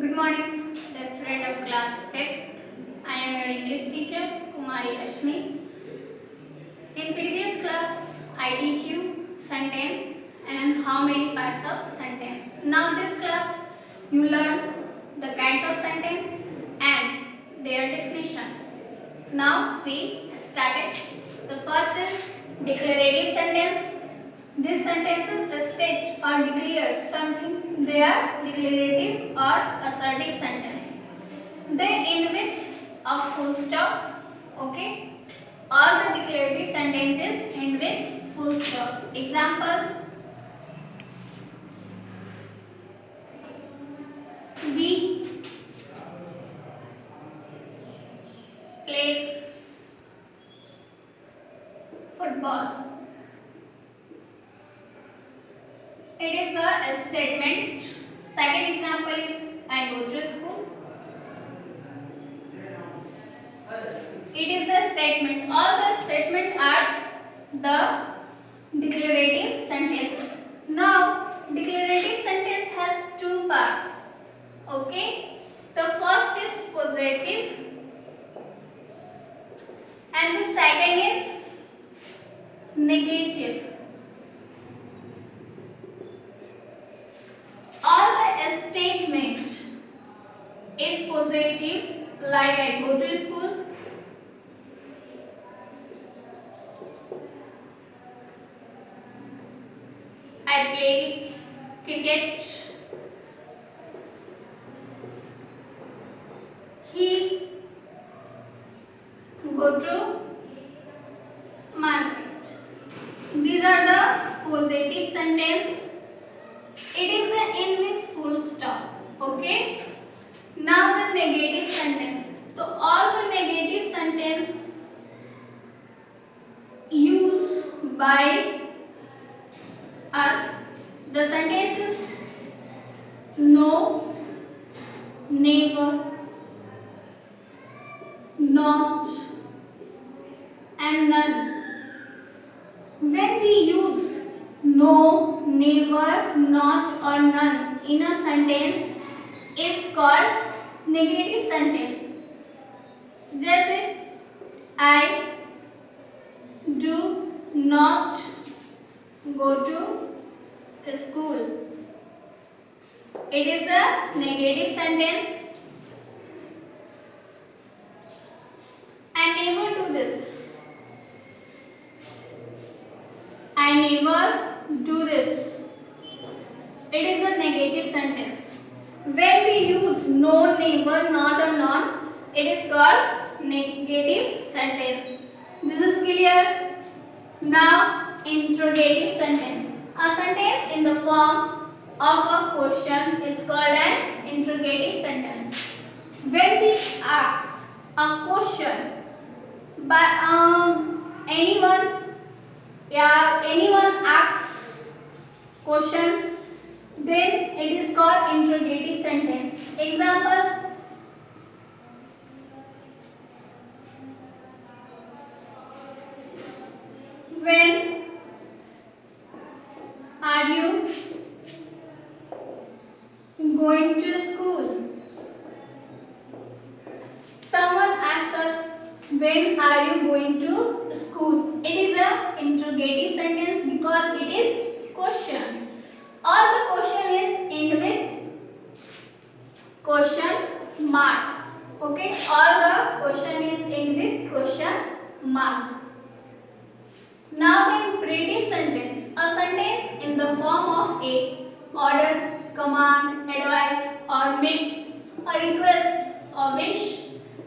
Good morning, the student of class 5th. I am your English teacher, Kumari Rashmi. In previous class, I teach you sentence and how many parts of sentence. Now this class, you learn the kinds of sentence and their definition. Now we started. The first is declarative sentence. These sentences state or declare something. They are declarative or assertive sentence. They end with a full stop. Okay. All the declarative sentences end with full stop. Example: we plays football. It is a statement. Second example is I go to school. It is the statement. All the statements are the declarative sentence. Now, declarative sentence has two parts. Okay. The first is positive and the second is negative. All the statement is positive, like I go to school. I play cricket. He go to market. These are the positive sentence. It is the end with full stop. Okay. Now the negative sentence. So all the negative sentence used by us. The sentence is no, never, not, and none. When we use no, never, not or none in a sentence is called negative sentence. जैसे I do not go to school. It is a negative sentence. I never do this. I never do this. It is a negative sentence. When we use no, never, not or none, it is called negative sentence. This is clear? Now, interrogative sentence. A sentence in the form of a question is called an interrogative sentence. When we ask a question by anyone asks question, then it is called interrogative sentence. Example: when are you going to school? Someone asks us, when are you going to school? It is an interrogative sentence because it is question. All the question is end with question mark. Okay, all the question is end with question mark. Now the imperative sentence. A sentence in the form of a order, command, advice or makes a request or wish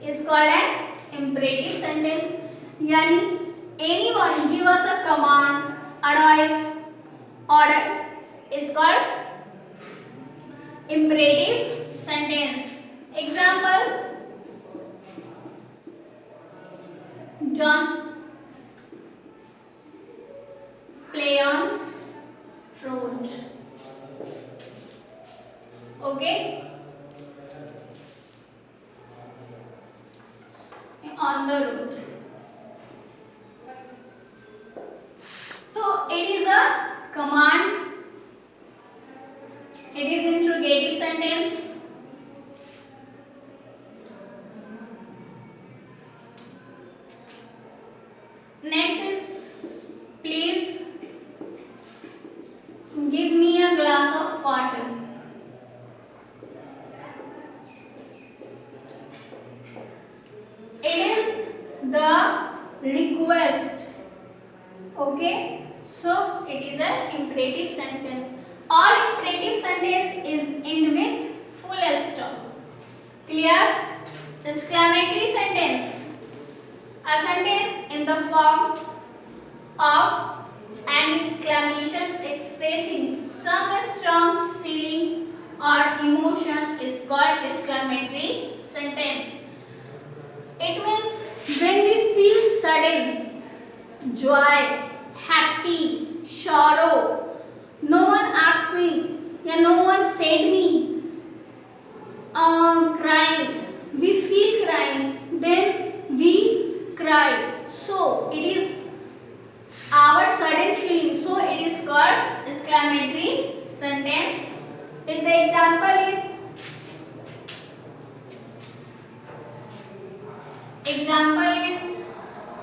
is called an imperative sentence. Yani anyone give us a command, advice, order is called imperative sentence. Example: don't play on road. Okay, on the road. So it is a command. It is interrogative sentence. request. Okay, so it is an imperative sentence. All imperative sentence is end with full stop. Clear? Exclamatory sentence. A sentence in the form of an exclamation expressing some strong feeling or emotion is called exclamatory sentence. It means when we feel sudden joy, happy, sorrow, no one asked me, yeah, no one said me, crying, we feel crying, then we cry. So it is our sudden feeling. So it is called exclamatory sentence. If the example is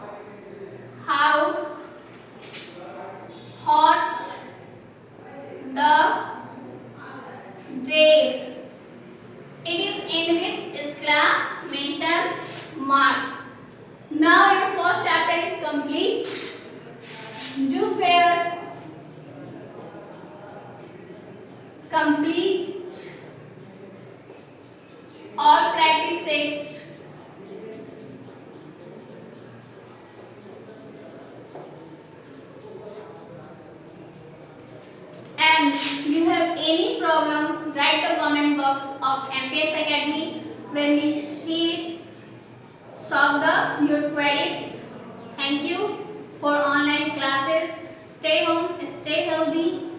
how hot the days. It is end with exclamation mark. Now your first chapter is complete. Do fair, complete all practice set. And you have any problem, write the comment box of MPS Academy. When we see it, solve your queries. Thank you for online classes. Stay home, stay healthy.